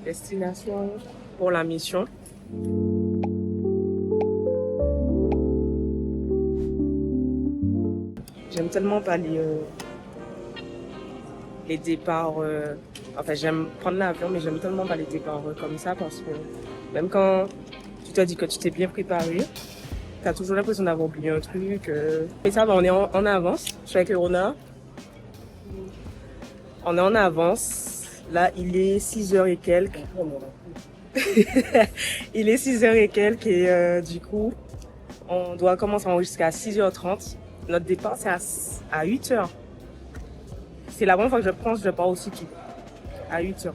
destination pour la mission. J'aime tellement pas les départs. Enfin, j'aime prendre l'avion, mais j'aime tellement pas les départs comme ça parce que même quand tu te dis que tu t'es bien préparé, t'as toujours l'impression d'avoir oublié un truc. Mais ça va, on est en avance. Je suis avec le renard. On est en avance. Là, il est 6h et quelques. Il est 6h et quelques et du coup, on doit commencer à enregistrer à 6h30. Notre départ, c'est à 8h. C'est la première fois que je pars aussi tôt. À 8h.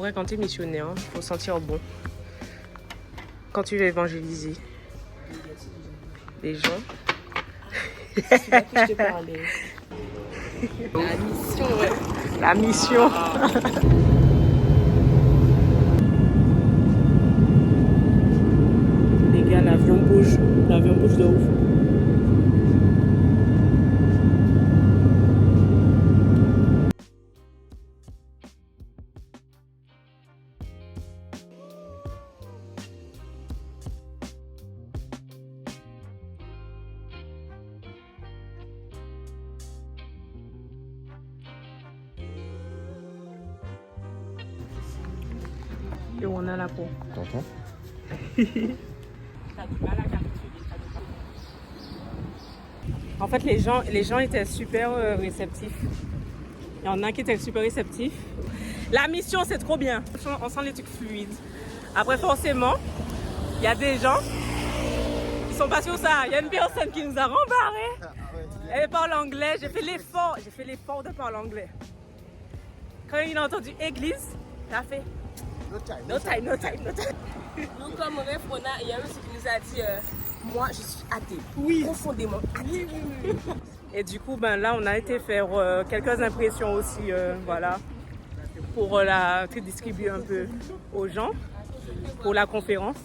Ouais, quand tu es missionnaire, il faut sentir bon. Quand tu veux évangéliser les gens. C'est là que je te parlais. La mission, ouais. La mission. Les gars, l'avion bouge. L'avion bouge de ouf. Et on a la peau. T'entends? En fait, les gens étaient super réceptifs. Il y en a qui étaient super réceptifs. La mission, c'est trop bien. On sent les trucs fluides. Après, forcément, il y a des gens qui sont pas sur ça. Il y a une personne qui nous a rembarré. Elle parle anglais. J'ai fait l'effort de parler anglais. Quand il a entendu église, il a fait no time. Nous, comme rêve, il y a un monsieur qui nous a dit moi, je suis athée. Oui. Profondément. Oui. Et du coup, ben là, on a été faire quelques impressions aussi, voilà, pour distribuer un peu aux gens, pour la conférence.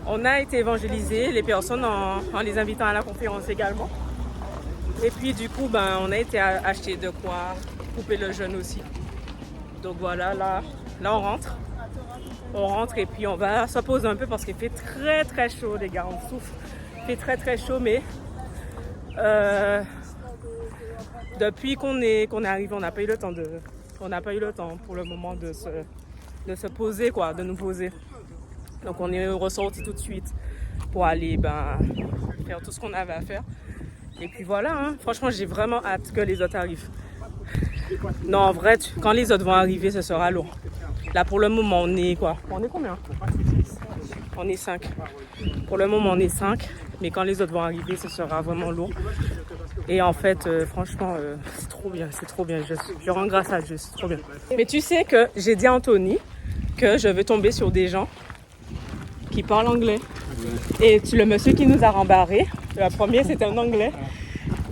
On a été évangéliser les personnes en les invitant à la conférence également. Et puis du coup, ben, on a été acheter de quoi couper le jeûne aussi. Donc voilà, là on rentre. On rentre et puis on va se poser un peu parce qu'il fait très très chaud, les gars, on souffre. Il fait très très chaud, mais depuis qu'on est arrivé, on n'a pas eu le temps pour le moment de se poser, quoi, de nous poser. Donc on est ressorti tout de suite pour aller faire tout ce qu'on avait à faire. Et puis voilà, hein. Franchement, j'ai vraiment hâte que les autres arrivent. Non, en vrai, quand les autres vont arriver, ce sera lourd. Là, pour le moment, on est quoi? On est combien? On est 5. Pour le moment, on est 5. Mais quand les autres vont arriver, ce sera vraiment lourd. Et en fait, franchement, c'est trop bien. Je rends grâce à Dieu, c'est trop bien. Mais tu sais que j'ai dit à Anthony que je veux tomber sur des gens qui parlent anglais. Et le monsieur qui nous a rembarré, le premier, c'était un anglais.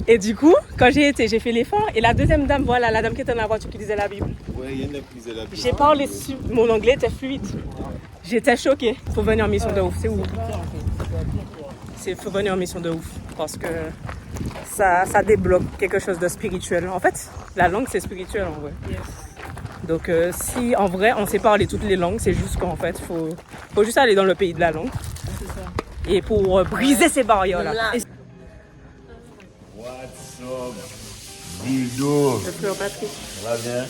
Et du coup, quand j'ai fait l'effort. Et la deuxième dame, voilà, la dame qui était dans la voiture qui lisait la Bible. Ouais, il y en a qui lisaient la Bible. J'ai parlé, mon anglais était fluide. J'étais choquée. Il faut venir en mission de ouf, c'est ouf. Il faut venir en mission de ouf. Parce que ça débloque quelque chose de spirituel. En fait, la langue, c'est spirituel en vrai. Yes. Donc, si en vrai, on sait parler toutes les langues, c'est juste qu'en fait, faut juste aller dans le pays de la langue. C'est ça. Et pour briser ces barrières-là. What's up, Dido? Le frère Patrick. Ça va bien?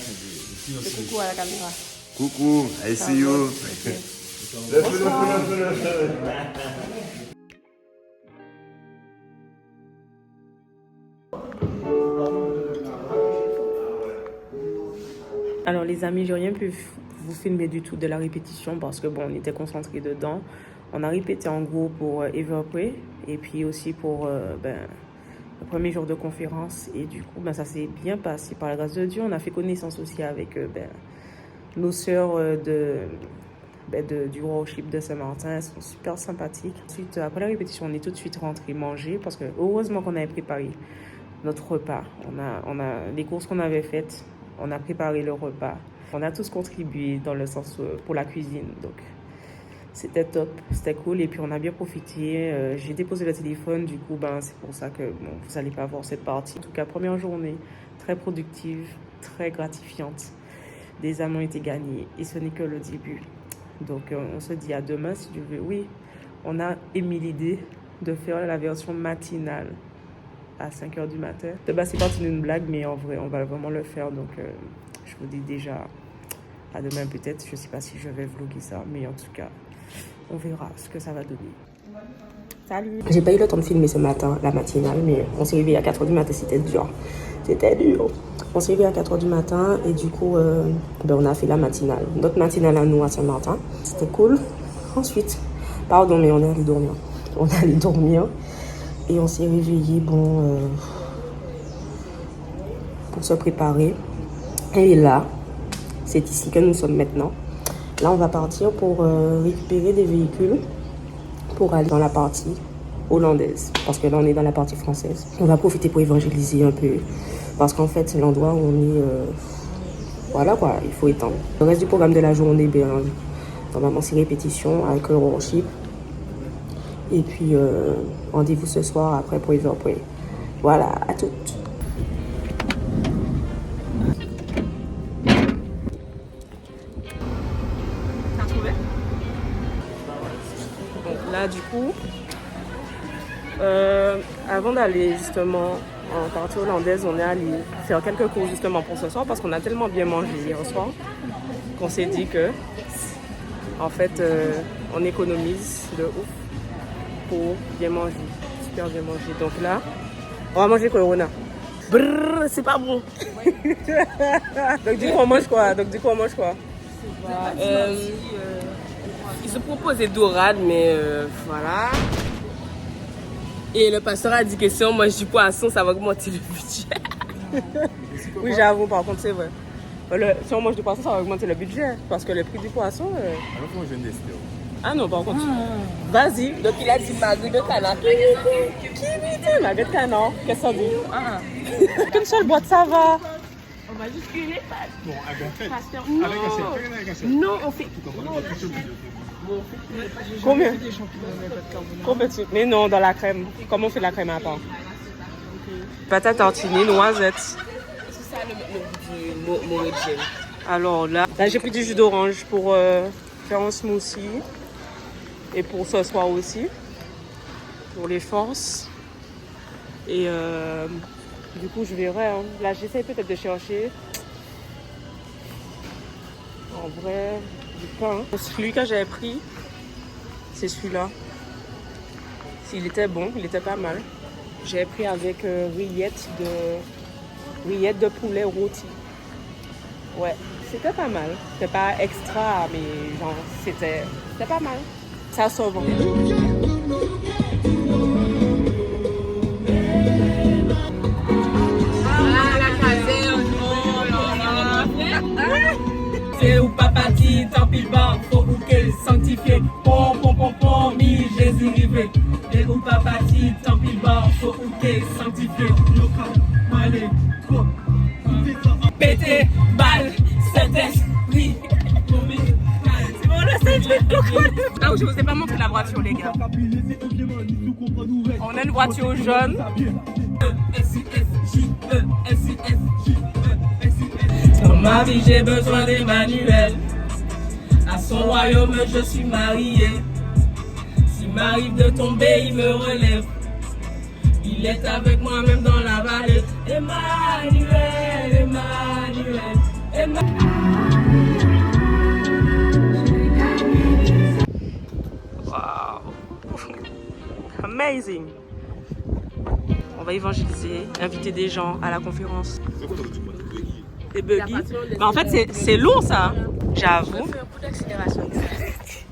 Coucou à la caméra. Coucou, I see you. Alors les amis, j'ai rien pu vous filmer du tout de la répétition parce que bon, on était concentrés dedans. On a répété en gros pour Everpray et puis aussi pour le premier jour de conférence. Et du coup, ça s'est bien passé par la grâce de Dieu. On a fait connaissance aussi avec nos sœurs du worship de Saint-Martin. Elles sont super sympathiques. Ensuite, après la répétition, on est tout de suite rentré manger parce que heureusement qu'on avait préparé notre repas. On a les courses qu'on avait faites. On a préparé le repas. On a tous contribué dans le sens pour la cuisine. Donc, C'était top, c'était cool et puis on a bien profité. J'ai déposé le téléphone, du coup, ben, c'est pour ça que bon, vous n'allez pas voir cette partie. En tout cas, première journée, très productive, très gratifiante. Des âmes ont été gagnées et ce n'est que le début. Donc, on se dit à demain si tu veux. Oui, on a émis l'idée de faire la version matinale à 5h du matin. De base, c'est parti d'une blague, mais en vrai, on va vraiment le faire. Donc, je vous dis déjà à demain peut-être. Je ne sais pas si je vais vlogger ça, mais en tout cas, on verra ce que ça va donner. Salut! J'ai pas eu le temps de filmer ce matin, la matinale, mais on s'est réveillé à 4h du matin, c'était dur. C'était dur. On s'est réveillé à 4h du matin et du coup, ben, on a fait la matinale. Notre matinale à nous à Saint-Martin. C'était cool. Ensuite, pardon, mais on est allé dormir. On est allé dormir et on s'est réveillé, bon, pour se préparer. Et là, c'est ici que nous sommes maintenant. Là, on va partir pour récupérer des véhicules pour aller dans la partie hollandaise. Parce que là, on est dans la partie française. On va profiter pour évangéliser un peu. Parce qu'en fait, c'est l'endroit où on est... voilà quoi, il faut étendre. Le reste du programme de la journée, ben, normalement, c'est répétition avec le worship. Et puis, rendez-vous ce soir après pour Everpray. Voilà, à toutes. Là, du coup, avant d'aller justement en partie hollandaise, on est allé faire quelques cours justement pour ce soir parce qu'on a tellement bien mangé hier soir qu'on s'est dit que, en fait, on économise de ouf pour bien manger, super bien manger. Donc là, on va manger Corona. Brrr, c'est pas bon. Donc du coup, on mange quoi? Il se proposait dorade, mais voilà. Et le pasteur a dit que si on mange du poisson, ça va augmenter le budget. Oui, j'avoue, par contre, c'est vrai. Si on mange du poisson, ça va augmenter le budget. Parce que le prix du poisson... Alors qu'on jeune des stéos. Ah non, par contre... Vas-y. Donc il a dit magri de canard. Qui magri de canard? Qu'est-ce que ça dit? Qu'une seule boîte, ça va. On va juste cuire les pâtes. Bon, avec Pasteur, non. non, on fait... Combien? Combien tu... Mais non, dans la crème. Comment on fait la crème à part? Patates tortillées, noisettes. C'est ça le goût du Morégel. Alors là j'ai pris du jus d'orange pour faire un smoothie. Et pour ce soir aussi. Pour les forces. Et du coup, je verrai. Hein. Là, j'essaie peut-être de chercher. En vrai, du pain. Celui que j'avais pris, c'est celui-là. Il était bon, il était pas mal. J'ai pris avec rillettes de poulet rôti. Ouais, c'était pas mal. C'était pas extra, mais genre, c'était pas mal. Ça sauve. C'est où papa dit, tant pis bas, faut ou qu'elle sanctifié. Pom, pom, pom, pom, mi, Jésus rivé. Et où papa dit, tant pis bas, faut ou qu'elle sanctifié. Pété, balle, Saint-Esprit. C'est bon, là, c'est le truc. Ah, je vous ai pas montré la voiture, les gars. On a une voiture jaune. Dans ma vie, j'ai besoin d'Emmanuel. À son royaume, je suis marié. S'il m'arrive de tomber, il me relève. Il est avec moi même dans la vallée. Emmanuel, Emmanuel, Emmanuel. Wow. Amazing. On va évangéliser, inviter des gens à la conférence. Des buggy. Mais en fait, c'est lourd ça. J'avoue. On fait un coup d'accélération.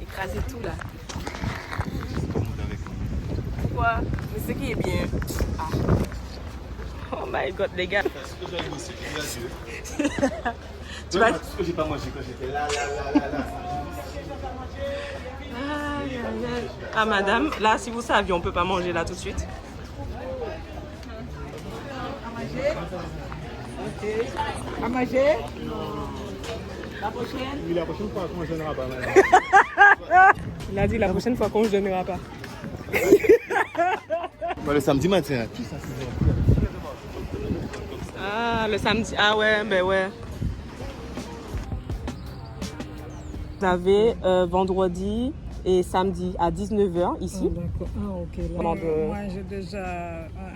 Écraser tout là. Quoi? Mais ce qui est bien. Ah. Oh my god, les gars. Tu vas... Ce que j'ai pas mangé quand j'étais là. Ah madame, là si vous saviez, on peut pas manger là tout de suite. À manger? La prochaine? Oui, la prochaine fois, on mangera pas mal. Il a dit la prochaine fois qu'on ne jeûnera pas. Le samedi matin, qui ça c'est? Ah, le samedi. Ah ouais, ben ouais. Vous avez vendredi et samedi à 19h ici. Oh, d'accord. Ah, ok. Là, moi, j'ai déjà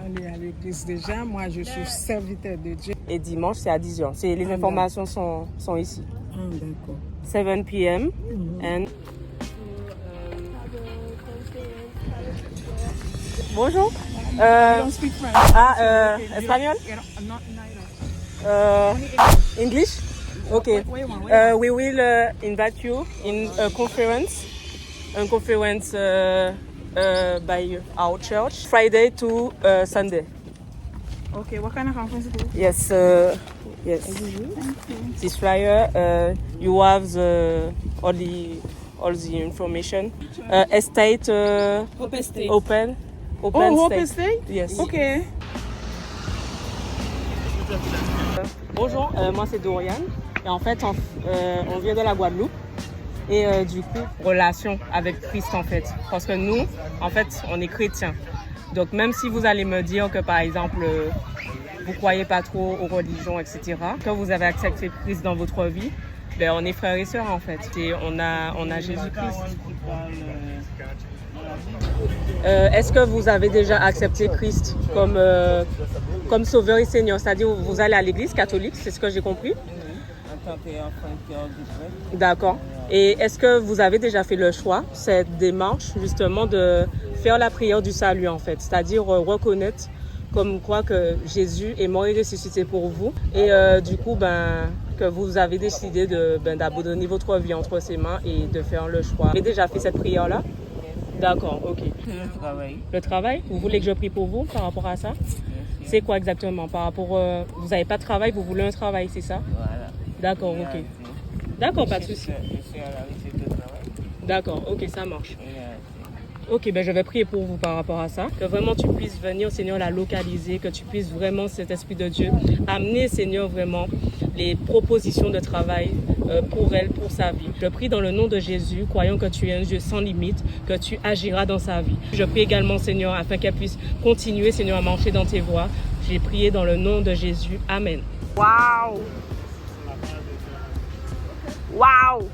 allé à l'église déjà. Moi, je suis serviteur de Dieu. Et dimanche, c'est à 10h. Les informations sont ici. Ah, d'accord. 7 p.m. and... Bonjour. Espagnol? English? Okay. We will invite you in a conference by our church, Friday to Sunday. Okay, what kind of conference is it? Yes, yes. This flyer, you have all the information. Estate, Hope Estate. open Hope state. Estate? Yes. Okay. Bonjour, moi c'est Dorian et en fait on vient de la Guadeloupe et du coup relation avec Christ en fait parce que nous en fait on est chrétiens donc même si vous allez me dire que par exemple vous croyez pas trop aux religions etc, que vous avez accepté Christ dans votre vie, ben on est frères et sœurs en fait et on a Jésus-Christ. Est-ce que vous avez déjà accepté Christ comme sauveur et Seigneur? C'est-à-dire vous allez à l'église catholique, c'est ce que j'ai compris? D'accord. Et est-ce que vous avez déjà fait le choix, cette démarche justement de faire la prière du salut en fait? C'est-à-dire reconnaître comme quoi que Jésus est mort et ressuscité pour vous et du coup que vous avez décidé d'abandonner votre vie entre ses mains et de faire le choix. Vous avez déjà fait cette prière-là? D'accord, ok. Le travail. Le travail? Vous voulez que je prie pour vous par rapport à ça? C'est quoi exactement? Par rapport, vous n'avez pas de travail, vous voulez un travail, c'est ça? Voilà. D'accord, ok. D'accord, pas de souci. Je suis à la recherche de travail. D'accord, ok, ça marche. Ok, je vais prier pour vous par rapport à ça. Que vraiment tu puisses venir, Seigneur, la localiser, que tu puisses vraiment, cet Esprit de Dieu, amener, Seigneur, vraiment les propositions de travail pour elle, pour sa vie. Je prie dans le nom de Jésus, croyant que tu es un Dieu sans limite, que tu agiras dans sa vie. Je prie également, Seigneur, afin qu'elle puisse continuer, Seigneur, à marcher dans tes voies. J'ai prié dans le nom de Jésus. Amen. Waouh! Waouh!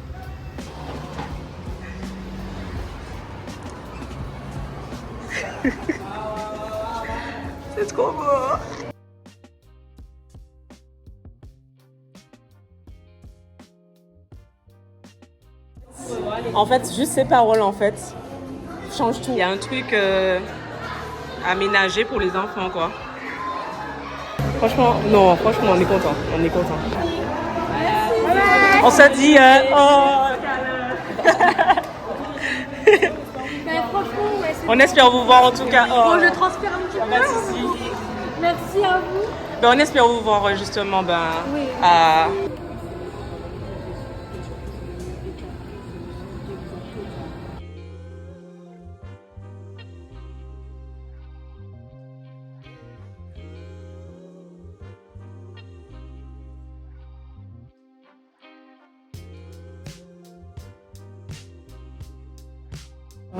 C'est trop beau! En fait, juste ces paroles, en fait, changent tout. Il y a un truc aménagé pour les enfants, quoi. Franchement, non, franchement, on est content. On est content. On se dit, Mais franchement, ouais, c'est on espère vous voir en tout cas. bon, je transpire un petit peu. Pas de souci. Merci à vous. On espère vous voir justement Oui. à...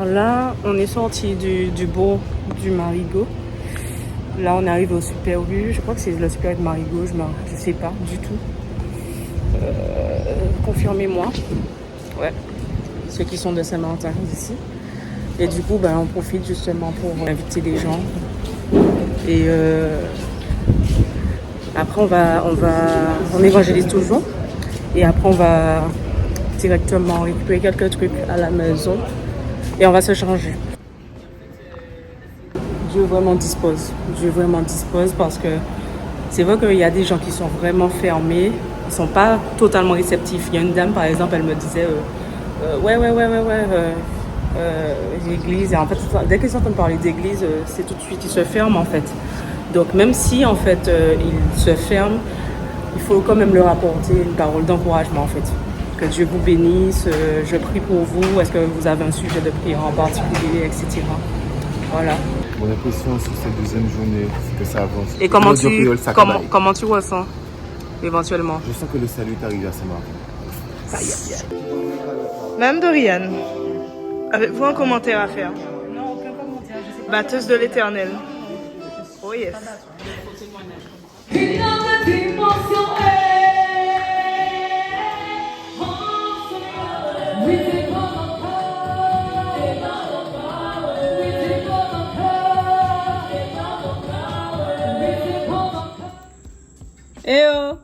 Là, on est sorti du bourg du Marigot. Là, on arrive au Super U. Je crois que c'est le Super U de Marigot. Je sais pas du tout. Confirmez-moi. Ouais. Ceux qui sont de Saint-Martin ici. Et du coup, on profite justement pour inviter les gens. Et après, on évangélise toujours. Et après, on va directement récupérer quelques trucs à la maison. Et on va se changer. Dieu vraiment dispose. Dieu vraiment dispose parce que c'est vrai qu'il y a des gens qui sont vraiment fermés. Ils ne sont pas totalement réceptifs. Il y a une dame, par exemple, elle me disait l'église. Et en fait, dès qu'ils entendent parler d'église, c'est tout de suite, ils se ferment en fait. Donc même si en fait, ils se ferment, il faut quand même leur apporter une parole d'encouragement en fait. Que Dieu vous bénisse, je prie pour vous, est-ce que vous avez un sujet de prière en particulier, etc. Voilà. Mon impression sur cette deuxième journée, c'est que ça avance. Et comment tu ressens éventuellement? Je sens que le salut est arrivé à Saint-Martin. Même Dorian. Avez-vous un commentaire à faire? Non, aucun commentaire. Je sais pas. Batteuse de l'éternel. Oh yes. Une autre dimension Eh oh!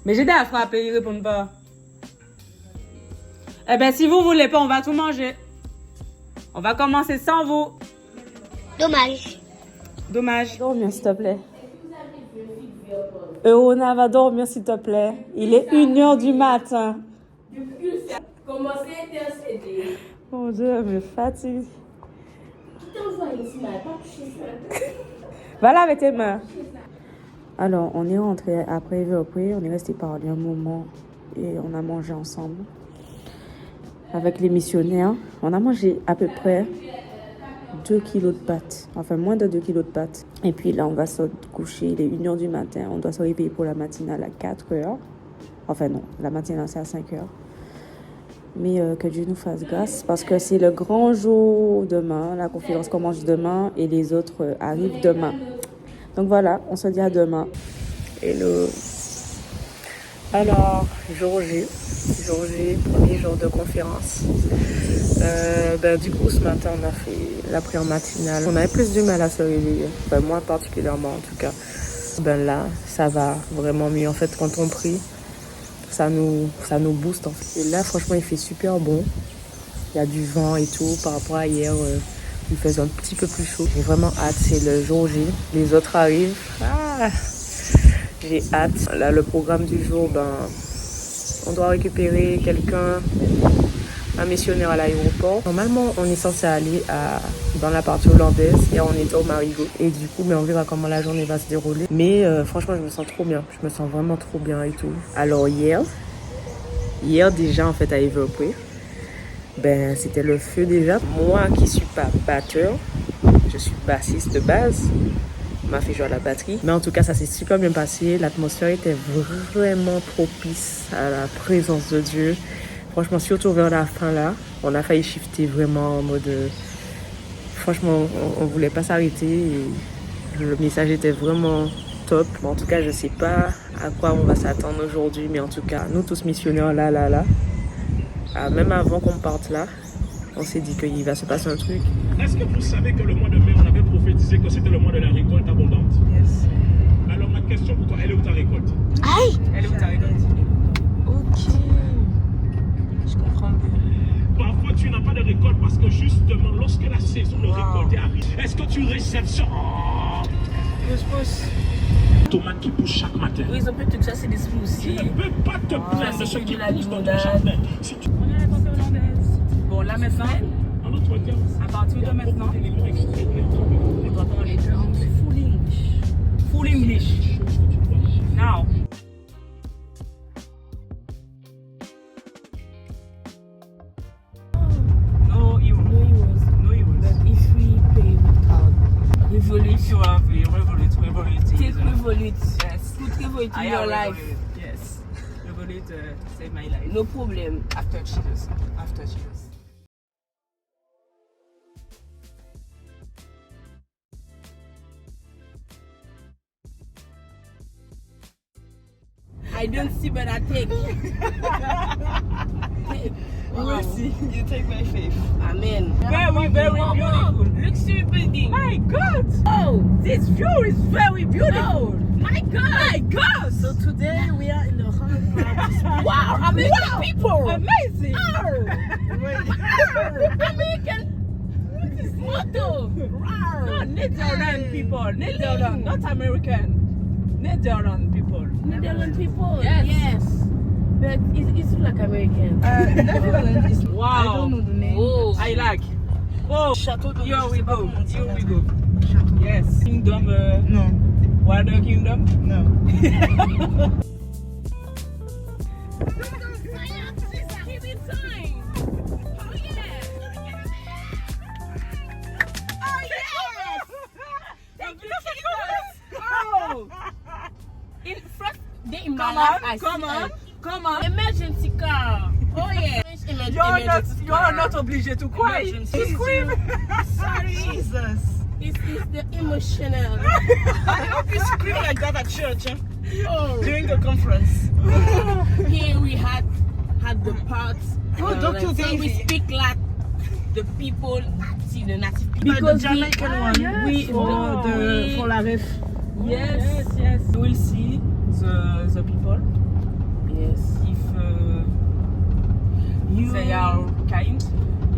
Mais j'ai aidé à frapper, ils répondent pas. Eh ben, si vous voulez pas, on va tout manger. On va commencer sans vous. Dommage. Dommage. Dormir s'il te plaît. Eona va dormir s'il te plaît. Il est 1h du matin. Commencez à intercéder. Mon Dieu, elle me fatigue. Va là avec tes mains. Alors, on est rentré après Everprey, on est resté parler un moment et on a mangé ensemble avec les missionnaires. On a mangé à peu près 2 kilos de pâtes, enfin moins de 2 kilos de pâtes. Et puis là, on va se coucher, il est 1h du matin, on doit se réveiller pour la matinale à 4h. Enfin non, la matinale c'est à 5h. Mais que Dieu nous fasse grâce parce que c'est le grand jour demain. La conférence commence demain et les autres arrivent demain. Donc voilà, on se dit à demain. Hello. Alors, jour J, premier jour de conférence. Du coup, ce matin, on a fait la prière matinale. On avait plus du mal à se réveiller. Enfin, moi particulièrement en tout cas. Là, ça va vraiment mieux. En fait, quand on prie, ça nous booste en fait. Et là franchement il fait super bon, il y a du vent et tout par rapport à hier, il faisait un petit peu plus chaud. J'ai vraiment hâte, c'est le jour J, les autres arrivent, j'ai hâte. Là le programme du jour, on doit récupérer quelqu'un, un missionnaire à l'aéroport. Normalement on est censé aller dans la partie hollandaise, hier on était au Marigot et du coup on verra comment la journée va se dérouler. Mais franchement je me sens trop bien, je me sens vraiment trop bien et tout. Alors hier déjà en fait à Everprey, c'était le feu déjà. Moi qui suis pas batteur, je suis bassiste de base, on m'a fait jouer à la batterie. Mais en tout cas ça s'est super bien passé, l'atmosphère était vraiment propice à la présence de Dieu. Franchement, surtout vers la fin là, on a failli shifter vraiment en mode... franchement, on voulait pas s'arrêter et le message était vraiment top. Mais en tout cas, je sais pas à quoi on va s'attendre aujourd'hui, mais en tout cas, nous tous missionnaires là, même avant qu'on parte là, on s'est dit qu'il va se passer un truc. Est-ce que vous savez que le mois de mai, on avait prophétisé que c'était le mois de la récolte abondante? Yes. Alors ma question pour toi, elle est où ta récolte? Aïe! Elle est où ta récolte? Ok. Je comprends bien. Parfois tu n'as pas de récolte parce que justement lorsque la saison de récolte arrive, est-ce que tu réceptionnes tomates qui poussent chaque matin? Oui, ils ont pu te chasser des smoothies. Tu ne peux pas te plaindre de ce qui pousse dans ton jardin. Si tu... On est à la côté hollandaise. Bon, là maintenant, En autre terme, à partir de maintenant, l'élément extérieur, on va parler full English. Full English. Now. No euros. But if we pay with card, Revolut, If you have a Revolut. take Revolut. Yes. Put Revolut I in your have life. Revolut. Yes. Revolut saved my life. No problem. After Cheers. I don't see, but I take. We will see. You take my faith. Amen. Very, very beautiful. Luxury building. My God! Oh, This view is very beautiful. my God. My God! So today we are in the hall. Wow, American people. Amazing! American. What is motto? No, Netherlands people. Netherlands, not American. Netherlands people. Netherlands people. Yes. But it's like American. Netherlands is wow. I don't know the name. Oh. I like. Oh, Chateau de here we go. Here we go. Yes. Kingdom. No. Water Kingdom. No. In first day in my life, I Come see on. Come on. Emergency car. Oh yeah. You're not obliged to cry. Emergency. Scream. Sorry. Jesus. It's the emotional. I hope you scream like that at church Oh. during the conference. Here we had the parts. Oh, Dr. So we Davy. speak like the people, see the native people. Like the Jamaican one. Yes, We for la ref. yes. You will see the people Yes. if they are kind.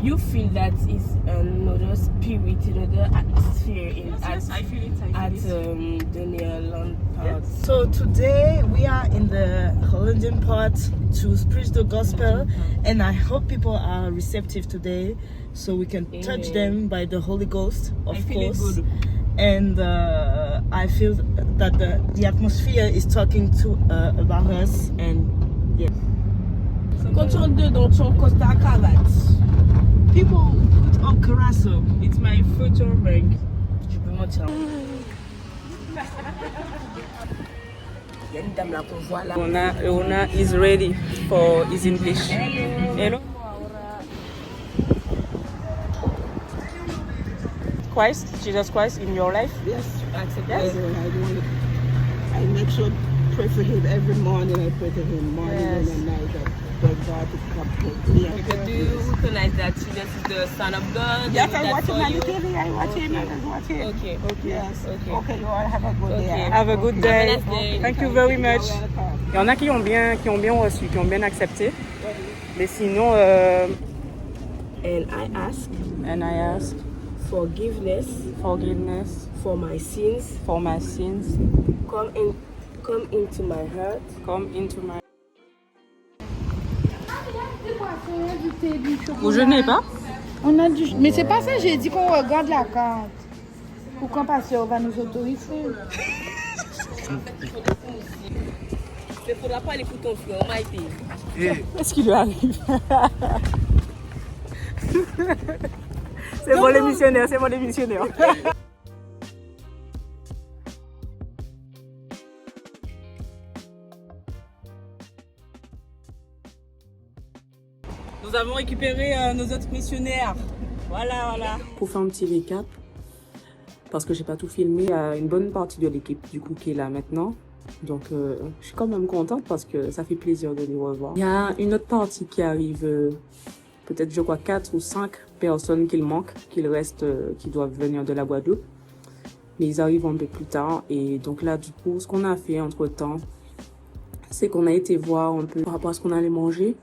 You feel that it's another spirit, another atmosphere I feel it. at the Nederland part. So today we are in the Hollandian part to preach the gospel, and I hope people are receptive today, so we can touch them by the Holy Ghost, of course. Good. And I feel that the atmosphere is talking to about us, and yeah. Quand tu rentres dedans, tu encostes ta cravate. People put on Carasso. It's my future bank. Je peux mentir. Il y a une dame là qu'on voit là. Ona is ready for his English. Hello. Christ, Jesus Christ in your life? Yes, Yes. I make sure pray for him every morning. I pray to him morning Yes. and night. I beg God to come to me. Do you recognize that Jesus is the Son of God? Yes, Is I that watch him for on you? the TV. I watch him. I watch him. Okay. Yes. Okay. Okay, you all have a good day. Okay. Have a good day. Have a nice day. Thank you very much. You're welcome. Il y en a qui ont bien reçu, qui ont bien accepté. Mais sinon, And I ask forgiveness forgiveness for my sins. for my sins. Come into my heart. Come into my... Vous jeûnez pas? On a du... Mais c'est pas ça, j'ai dit qu'on regarde la carte. Pour quand pasteur va nous autoriser. Il ne faudra pas aller pour ton frère, Maïté. Qu'est-ce qui lui arrive? C'est bon les missionnaires, c'est bon les missionnaires. Nous avons récupéré nos autres missionnaires. Voilà. Pour faire un petit récap, parce que j'ai pas tout filmé, il y a une bonne partie de l'équipe du coup qui est là maintenant. Donc je suis quand même contente parce que ça fait plaisir de les revoir. Il y a une autre partie qui arrive, peut-être je crois 4 ou 5 personnes qu'il manque, qu'il reste, qui doivent venir de la Guadeloupe. Mais ils arrivent un peu plus tard. Et donc là du coup, ce qu'on a fait entre temps, c'est qu'on a été voir un peu par rapport à ce qu'on allait manger.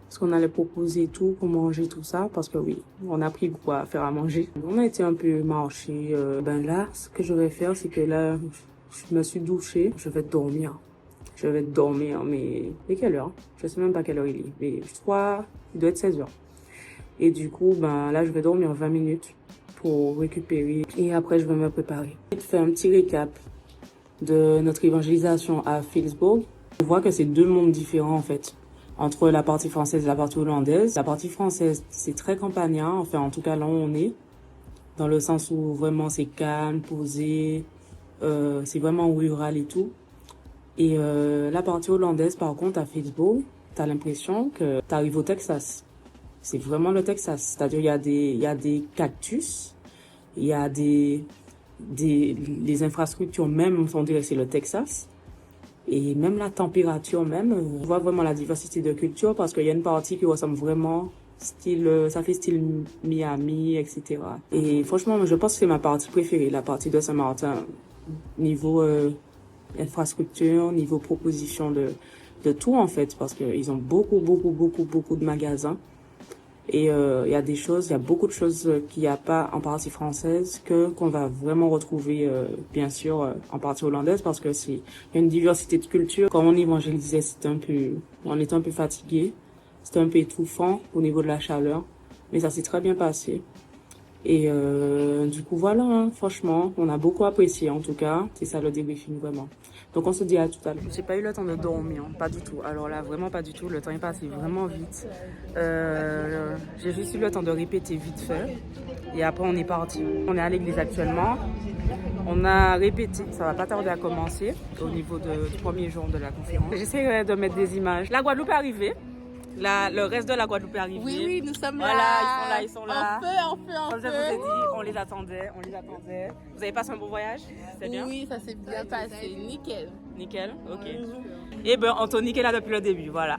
Ce qu'on allait proposer tout pour manger tout ça, parce que oui, on a pris beaucoup à faire à manger. On a été un peu marché. Ben là, ce que je vais faire, c'est que là, je me suis douchée, je vais dormir. Mais quelle heure? Je sais même pas quelle heure il est. Mais je crois qu'il doit être 16h. Et du coup, ben là, je vais dormir 20 minutes pour récupérer. Et après, je vais me préparer. Je vais faire un petit récap de notre évangélisation à Philipsburg. On voit que c'est deux mondes différents en fait. Entre la partie française et la partie hollandaise. La partie française, c'est très campagnard, enfin en tout cas là où on est, dans le sens où vraiment c'est calme, posé, c'est vraiment rural et tout. Et la partie hollandaise, par contre, à Philipsburg, t'as l'impression que t'arrives au Texas. C'est vraiment le Texas, c'est-à-dire il y a des cactus, il y a les infrastructures même, on dirait que c'est le Texas. Et même la température même, on voit vraiment la diversité de culture parce qu'il y a une partie qui ressemble vraiment ça fait style Miami, etc. Et franchement, je pense que c'est ma partie préférée, la partie de Saint-Martin. Niveau infrastructure, niveau proposition de tout en fait, parce qu'ils ont beaucoup de magasins. Et il y a beaucoup de choses qu'il n'y a pas en partie française qu'on va vraiment retrouver bien sûr en partie hollandaise parce que il y a une diversité de cultures. Quand on évangélisait, on était un peu fatigué, c'était un peu étouffant au niveau de la chaleur, mais ça s'est très bien passé. Et du coup voilà, hein, franchement, on a beaucoup apprécié en tout cas, c'est ça le débriefing vraiment. Donc on se dit à tout à l'heure. J'ai pas eu le temps de dormir, pas du tout. Alors là, vraiment pas du tout. Le temps est passé vraiment vite. J'ai juste eu le temps de répéter vite fait. Et après, on est parti. On est à l'église actuellement. On a répété, ça va pas tarder à commencer au niveau du premier jour de la conférence. J'essaierai de mettre des images. La Guadeloupe est arrivée. Le reste de la Guadeloupe est arrivé. Oui, nous sommes là. Voilà, ils sont là. En feu. Comme je vous ai dit, on les attendait. Vous avez passé un bon voyage? C'était bien? Oui, ça s'est bien passé. Nickel. Ok. Et ben Anthony qui est là depuis le début, voilà.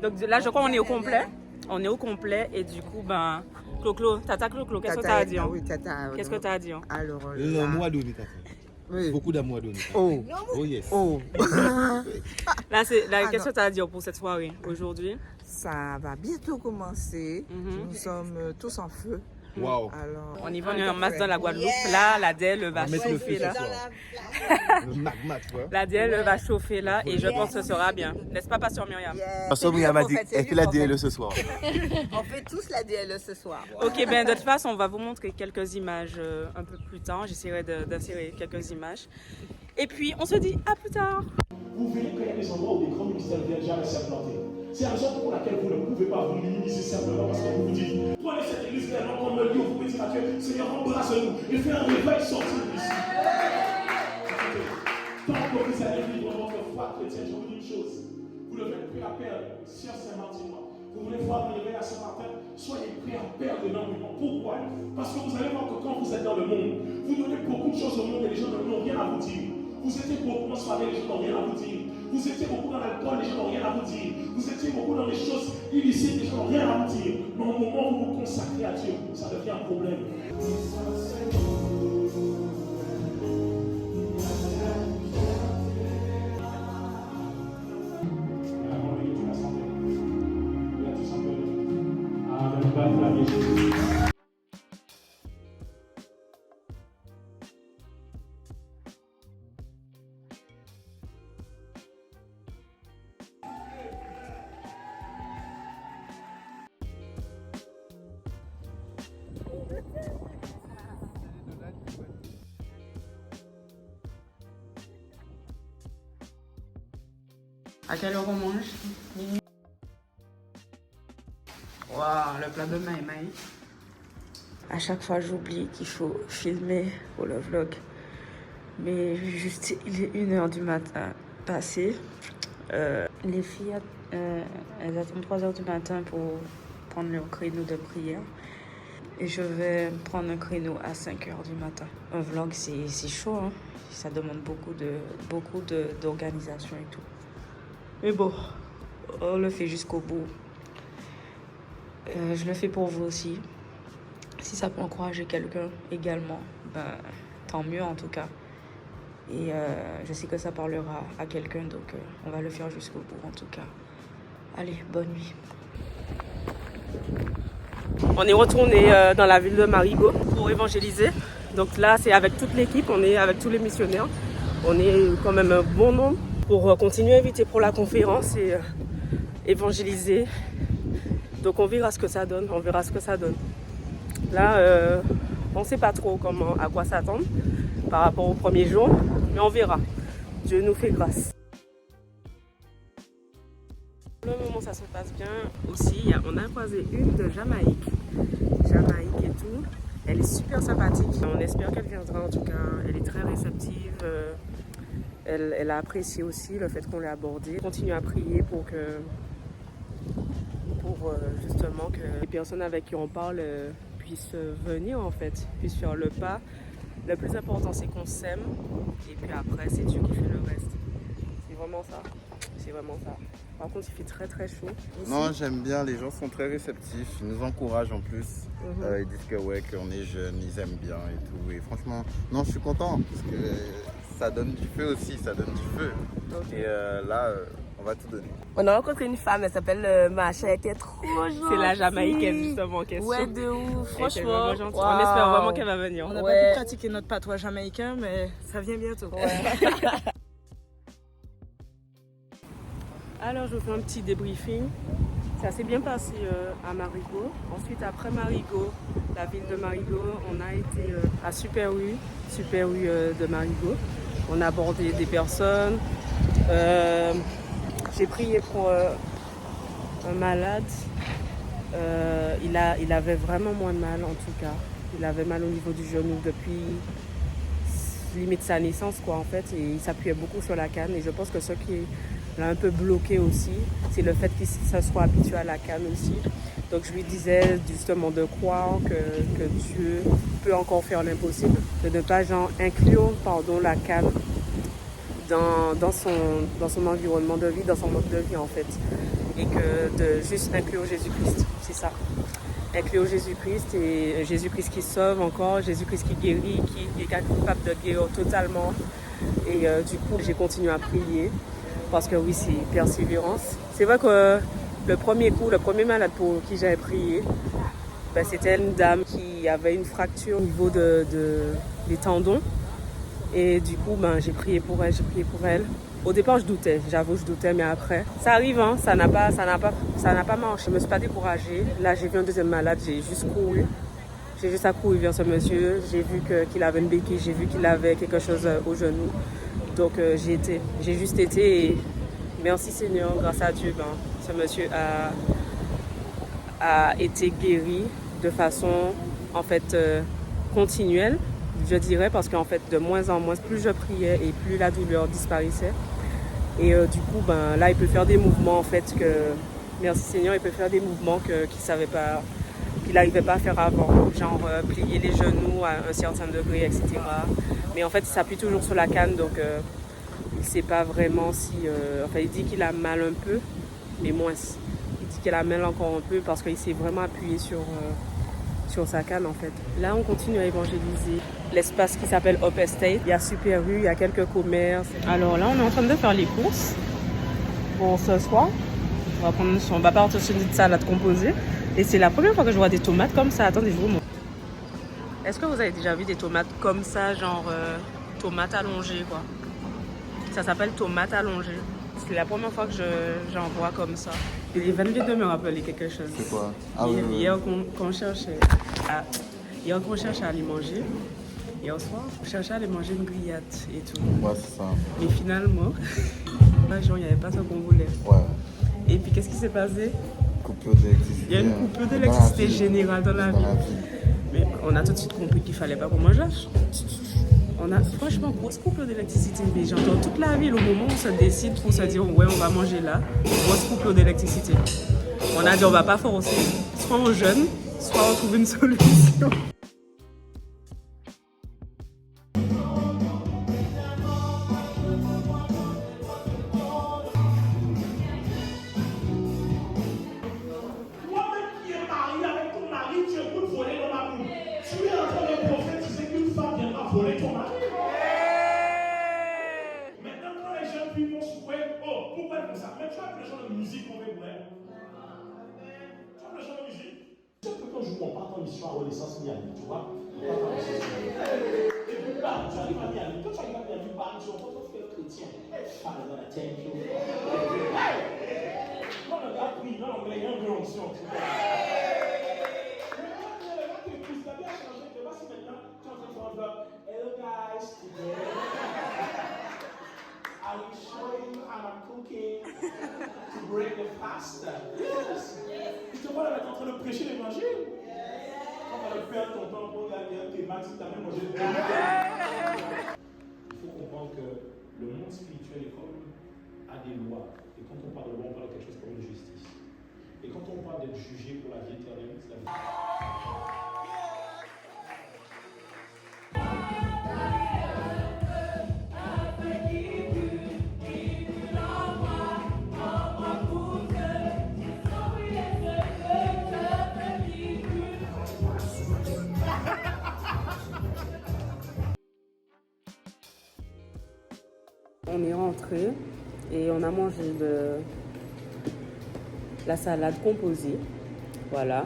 Donc là, je crois qu'on est au complet. On est au complet et du coup, ben, Clo-Clo, Tata Clo-Clo, qu'est-ce que tu as à dire? Oui, Tata. Qu'est-ce que tu as à dire? Alors, L'amour à donner, Tata. oui. Beaucoup d'amour à donner. Oh, Oh yes. oh. Là, qu'est-ce que tu as à dire pour cette soirée aujourd'hui? Ça va bientôt commencer. Nous sommes tous en feu. Wow. Alors, On y va en masse dans la Guadeloupe. Là, la DEL va mettre le chauffer feu là. ce soir. Le magma, tu vois. La DEL va chauffer là et je pense que ce sera bien. N'est-ce pas, Pasteur Myriam? Pasteur Myriam a dit, elle fait la DLE ce soir. on fait tous la DLE ce soir. Ok, ben de toute façon, on va vous montrer quelques images un peu plus tard. J'essaierai d'insérer quelques images. Et puis, on se dit à plus tard. Vous verrez qu'il y a des endroits où des grands ministères viennent jamais s'implanter. C'est la raison pour laquelle vous ne pouvez pas vous minimiser simplement parce que vous vous dites prenez cette église vraiment comme un lieu où vous pouvez dire à Dieu, Seigneur, embrasse-nous et fais un réveil sortir d'ici. Tant que vous allez vivre votre foi chrétienne, je vous dis une chose. Vous devez être prêt à perdre, Sœur Saint-Martinois. Vous voulez voir le réveil à Saint-Martin, soyez prêts à perdre énormément. Pourquoi? Parce que vous allez voir que quand vous êtes dans le monde, vous donnez beaucoup de choses au monde et les gens n'ont rien à vous dire. Vous étiez beaucoup en soirée, les gens n'ont rien à vous dire. Vous étiez beaucoup dans l'alcool, les gens n'ont rien à vous dire. Vous étiez beaucoup dans les choses illicites, les gens n'ont rien à vous dire. Mais au moment où vous vous consacrez à Dieu, ça devient un problème. À quelle heure on mange? Waouh, le plat de maï. À chaque fois, j'oublie qu'il faut filmer pour le vlog. Mais juste, il est 1h du matin passé. Les filles, elles attendent 3h du matin pour prendre leur créneau de prière. Et je vais prendre un créneau à 5h du matin. Un vlog, c'est chaud, hein? Ça demande beaucoup d'organisation et tout. Mais bon, on le fait jusqu'au bout. Je le fais pour vous aussi. Si ça peut encourager quelqu'un également, ben, tant mieux en tout cas. Et je sais que ça parlera à quelqu'un, donc on va le faire jusqu'au bout en tout cas. Allez, bonne nuit. On est retourné dans la ville de Marigot pour évangéliser. Donc là, c'est avec toute l'équipe, on est avec tous les missionnaires. On est quand même un bon nombre pour continuer à inviter pour la conférence et évangéliser. Donc on verra ce que ça donne, Là, on ne sait pas trop à quoi s'attendre par rapport au premier jour, mais on verra. Dieu nous fait grâce. Pour le moment, ça se passe bien aussi. On a croisé une de Jamaïque et tout. Elle est super sympathique. On espère qu'elle viendra en tout cas. Elle est très réceptive. Elle a apprécié aussi le fait qu'on l'ait abordée. On continue à prier pour justement que les personnes avec qui on parle puissent venir en fait, puissent faire le pas. Le plus important c'est qu'on s'aime et puis après c'est Dieu qui fait le reste. C'est vraiment ça. Par contre il fait très très chaud. Non, j'aime bien, les gens sont très réceptifs, ils nous encouragent en plus. Ils disent que ouais, qu'on est jeunes, ils aiment bien et tout. Et franchement, non, je suis content parce que ça donne du feu aussi, Okay. Et là, on va tout donner. On a rencontré une femme, elle s'appelle Macha, elle était trop gentille. C'est la Jamaïcaine justement qui est Ouais, de ouf, franchement. Wow. On espère vraiment qu'elle va venir. On n'a pas pu pratiquer notre patois jamaïcain, mais ça vient bientôt. Ouais. Alors je vous fais un petit débriefing. Ça s'est bien passé à Marigot. Ensuite après Marigot, la ville de Marigot, on a été à Super U de Marigot. On a abordé des personnes. J'ai prié pour un malade. Il avait vraiment moins mal en tout cas. Il avait mal au niveau du genou depuis limite sa naissance, quoi, en fait. Et il s'appuyait beaucoup sur la canne. Et je pense que ce qui l'a un peu bloqué aussi, c'est le fait qu'il se soit habitué à la canne aussi. Donc je lui disais justement de croire que Dieu peut encore faire l'impossible, de ne pas inclure la canne dans son environnement de vie, dans son mode de vie en fait. Et que de juste inclure Jésus-Christ, c'est ça. Inclure Jésus-Christ et Jésus-Christ qui sauve encore, Jésus-Christ qui guérit, qui est capable de guérir totalement. Et du coup, j'ai continué à prier parce que oui, c'est persévérance. C'est vrai que le premier malade pour qui j'avais prié, c'était une dame qui avait une fracture au niveau des tendons. Et du coup, j'ai prié pour elle. Au départ, je doutais, mais après, ça arrive, hein, ça n'a pas marché. Je me suis pas découragée. Là, j'ai vu un deuxième malade, j'ai juste couru. J'ai juste accouru vers ce monsieur. J'ai vu qu'il avait une béquille, j'ai vu qu'il avait quelque chose au genou. Donc, j'ai juste été. Et merci Seigneur, grâce à Dieu, ce monsieur a été guéri de façon, en fait, continuelle. Je dirais parce qu'en fait, de moins en moins, plus je priais et plus la douleur disparaissait. Et du coup, là, il peut faire des mouvements, en fait, merci Seigneur, il peut faire des mouvements qu'il n'arrivait pas à faire avant. Genre plier les genoux à un certain degré, etc. Mais en fait, il s'appuie toujours sur la canne, donc il ne sait pas vraiment si... il dit qu'il a mal un peu, mais moins. Il dit qu'il a mal encore un peu parce qu'il s'est vraiment appuyé sur sa canne en fait. Là, on continue à évangéliser l'espace qui s'appelle Up Estate. Il y a Super U, il y a quelques commerces. Alors là, on est en train de faire les courses pour ce soir. On va partir sur une salade composée. Et c'est la première fois que je vois des tomates comme ça. Attendez, je vous montre. Est-ce que vous avez déjà vu des tomates comme ça, genre tomates allongées, quoi? Ça s'appelle tomate allongée. C'est la première fois que j'en vois comme ça. Il vient de me rappeler quelque chose. C'est quoi? Hier qu'on cherchait à aller manger, hier soir, on cherchait à aller manger une grillade et tout. Ouais, c'est ça. Mais finalement, il n'y avait pas ce qu'on voulait. Ouais. Et puis qu'est-ce qui s'est passé? Coupure d'électricité. Il y a une coupure d'électricité générale dans la ville. Mais on a tout de suite compris qu'il ne fallait pas qu'on mange là. On a franchement grosse coupure d'électricité. Mais j'entends toute la ville au moment où on se décide pour se dire ouais, on va manger là. Grosse coupure d'électricité. On a dit on va pas forcer. Soit on jeûne, soit on trouve une solution. Mission à Renaissance Miami, tu vois. Et puis là, tu arrives à Miami, quand tu arrives à Miami, tu parles sur votre frère chrétien. Parle dans la tête, tu vois. Quand le gars prie, non, mais il y a un peu d'onction, tu vois. Mais là, que Christ a bien changé, que voici maintenant, tu es en train de faire un vlog. Hello guys, today I will show you how I'm cooking to break the fast. Yes. Tu te vois là, tu es en train de prêcher l'évangile. On va le faire ton temps pour regarder tes max, tu as même mangé. Il faut comprendre que le monde spirituel est comme a des lois. Et quand on parle de loi, on parle de quelque chose comme une justice. Et quand on parle d'être jugé pour la vie éternelle, c'est la vie. On est rentré et on a mangé la salade composée, voilà,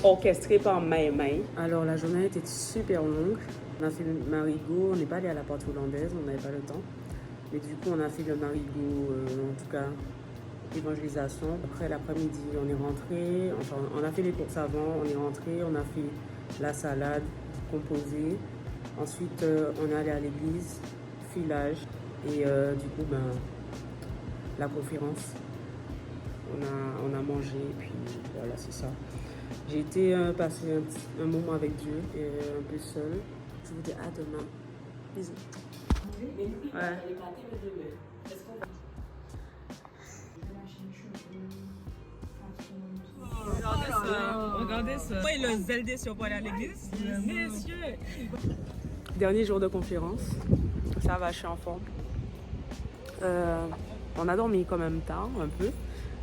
orchestrée par Maï Maï. Alors la journée était super longue. On a fait le marigot, on n'est pas allé à la porte hollandaise, on n'avait pas le temps. Mais du coup on a fait le marigot, en tout cas l'évangélisation. Après l'après-midi on est rentré, enfin on a fait les courses avant, on est rentré, on a fait la salade composée. Ensuite on est allé à l'église, filage. Et du coup, la conférence, on a mangé, et puis voilà, c'est ça. J'ai été passer un moment avec Dieu, et un peu seule. Je vous dis à demain. Bisous. Ouais. Regardez ça. Oui, le ZLD sur pour aller à l'église. Messieurs. Dernier jour de conférence. Ça va, je suis en forme. On a dormi quand même tard, un peu.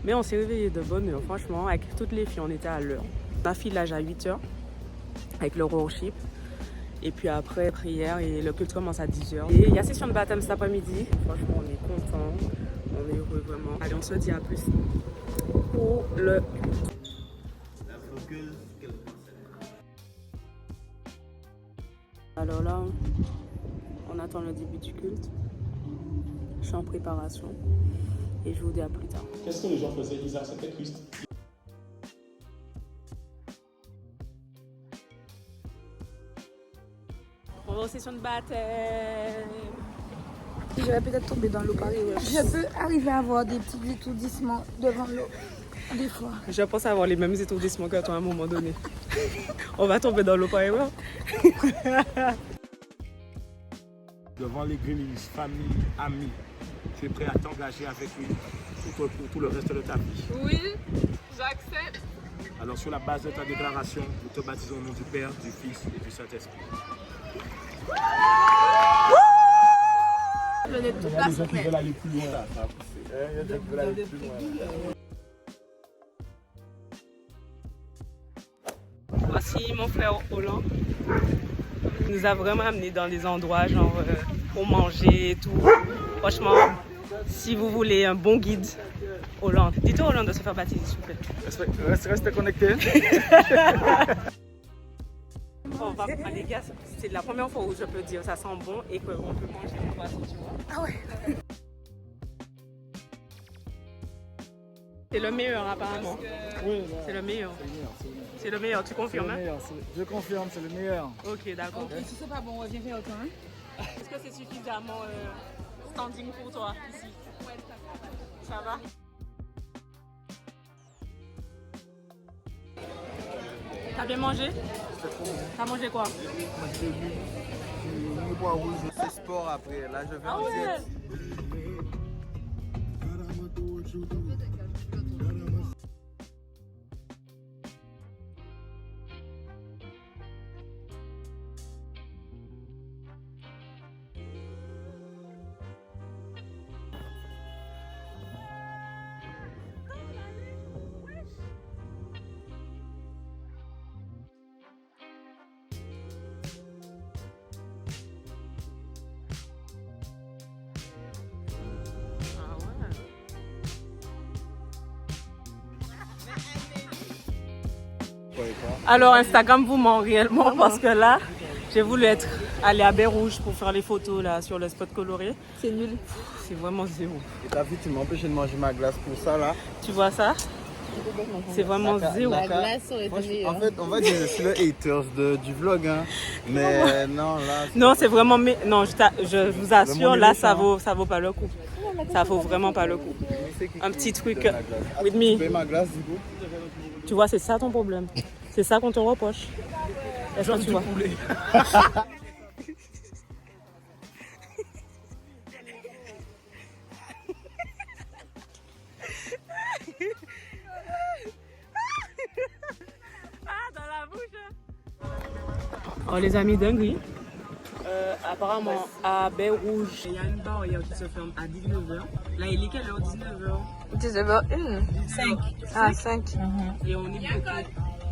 Mais on s'est réveillé de bonne heure. Franchement, avec toutes les filles, on était à l'heure. Ma filage à 8h avec le worship. Et puis après, prière et le culte commence à 10h. Et il y a session de baptême cet après-midi. Franchement, on est content. On est heureux vraiment. Allez, on se dit à plus pour le culte. Alors là, on attend le début du culte. Je suis en préparation et je vous dis à plus tard. Qu'est-ce que les gens faisaient? Ils acceptaient Christ. On va aux sessions de baptême. Je vais peut-être tomber dans l'eau pareil. Ouais. Je peux arriver à avoir des petits étourdissements devant l'eau. Des fois. Je pense avoir les mêmes étourdissements que toi à un moment donné. On va tomber dans l'eau pareil. Devant l'église, famille, amis, tu es prêt à t'engager avec lui pour tout le reste de ta vie? Oui, j'accepte. Alors sur la base de ta déclaration, nous te baptisons au nom du Père, du Fils et du Saint-Esprit. Je n'ai toute la semaine. veulent aller plus loin. Il y a des gens qui veulent aller plus loin. Voici mon frère Hollande. Il nous a vraiment amené dans des endroits genre pour manger et tout. Franchement, si vous voulez un bon guide, Hollande. Dites au Hollande de se faire baptiser, s'il vous plaît. Reste connecté. Bon, les gars, c'est la première fois où je peux dire ça sent bon et qu'on peut manger le poisson, tu vois. Ah ouais. C'est le meilleur apparemment. Oui, c'est le meilleur. C'est le meilleur, tu confirmes? Je confirme, c'est le meilleur. Ok, d'accord. Ok, si c'est pas bon, on revient faire autant. Hein? Est-ce que c'est suffisamment standing pour toi ici? Ça va? T'as bien mangé? T'as mangé quoi? C'est sport après. Là, je vais en diète. Alors Instagram vous ment réellement parce que là, j'ai voulu aller à Baie Rouge pour faire les photos là sur le spot coloré. C'est nul. C'est vraiment zéro. Et t'as vu, tu m'as empêché de manger ma glace pour ça là. Tu vois ça? C'est vraiment zéro. La glace aurait été meilleure. En fait, on va dire que je suis le haters du vlog, hein. Mais non, là. Non, c'est vraiment. Non, je vous assure, là, ça vaut pas le coup. Ça vaut vraiment pas le coup. Un petit truc. With me. Tu payes ma glace du coup? Tu vois, c'est ça ton problème. C'est ça qu'on te reproche. Est-ce que tu vois? Oh les amis dingue, apparemment à Baie Rouge, il y a une barrière qui se ferme à 19h. Là il est quelle heure? 19h 19h01. 5. Ah, 5. Et on est bloqué.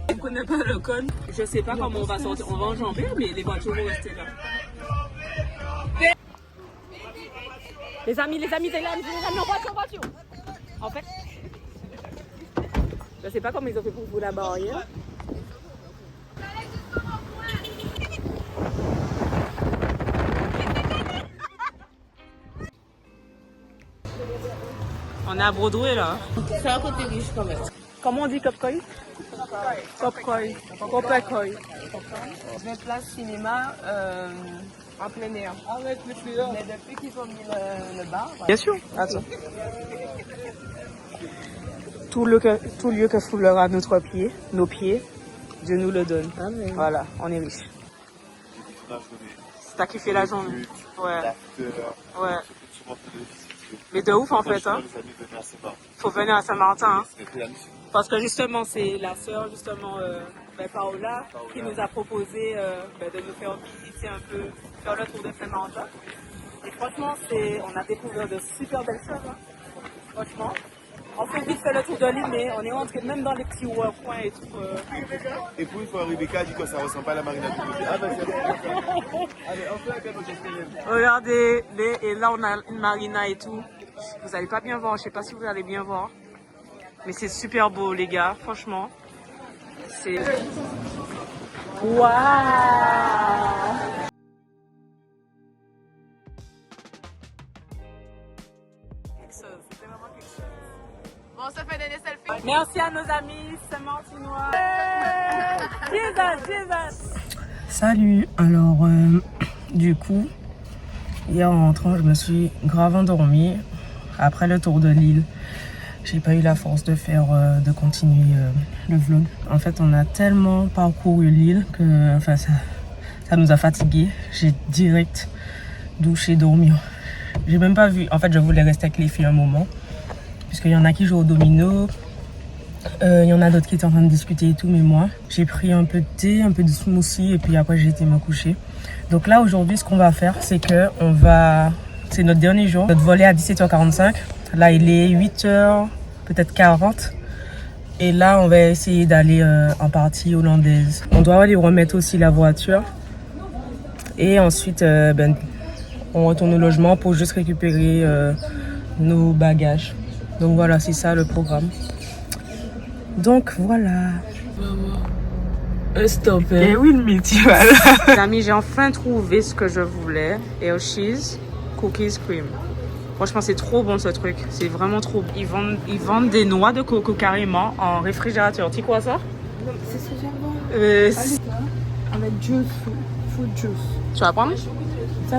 On ne connaît pas le code. Je sais pas comment on va sortir. On va enjamber, mais les voitures vont rester là. Les amis, en voiture. En fait, je sais pas comment ils ont fait pour vous la barrière. On est à Broadway là. C'est un côté riche quand même. Comment on dit Copcoy? Copcoy. Copcoy. Je vais place cinéma en plein air. Mais depuis qu'ils ont mis le bar. Bien sûr. Attends. Tout lieu que foulera nos pieds, Dieu nous le donne. Amen. Voilà, on est riche. T'as kiffé la journée? Ouais. Ouais. Mais de ouf en fait, hein. Faut venir à Saint-Martin, hein. Parce que justement, c'est la sœur, justement, Paola, qui nous a proposé de nous faire visiter un peu, faire le tour de Saint-Martin. Et franchement, on a découvert de super belles choses, hein. Franchement. On fait vite fait le tour de l'île, mais on est rentré même dans les petits coins et tout. Et puis, il faut Rebecca dit que ça ressemble pas à la marina du côté. Ah, ben c'est bon. Allez, on fait la peine. Regardez, et là on a une marina et tout. Vous allez pas bien voir, je sais pas si vous allez bien voir. Mais c'est super beau, les gars, franchement. C'est. Waouh! Bon, on se fait des selfies. Merci à nos amis Saint-Martinois. Jesus. Salut, alors du coup, hier en rentrant, je me suis grave endormie après le tour de l'île. J'ai pas eu la force de continuer le vlog. En fait, on a tellement parcouru l'île que ça nous a fatigués. J'ai direct douché, dormi. J'ai même pas vu. En fait, je voulais rester avec les filles un moment. Puisqu'il y en a qui jouent au domino. Il y en a d'autres qui étaient en train de discuter et tout. Mais moi, j'ai pris un peu de thé, un peu de smoothie. Et puis après, j'ai été me coucher. Donc là, aujourd'hui, ce qu'on va faire, c'est que c'est notre dernier jour. Notre vol est à 17h45. Là, il est 8h, peut-être 40. Et là, on va essayer d'aller en partie hollandaise. On doit aller remettre aussi la voiture. Et ensuite, on retourne au logement pour juste récupérer nos bagages. Donc voilà, c'est ça le programme. Donc voilà. Stop. Et oui, le métier, Les amis, j'ai enfin trouvé ce que je voulais. Air cheese, cookies, cream. Franchement, c'est trop bon ce truc. C'est vraiment trop bon. Ils vendent des noix de coco carrément en réfrigérateur. Tu sais quoi ça? C'est super bon. Avec juice, fruit juice. Tu vas prendre?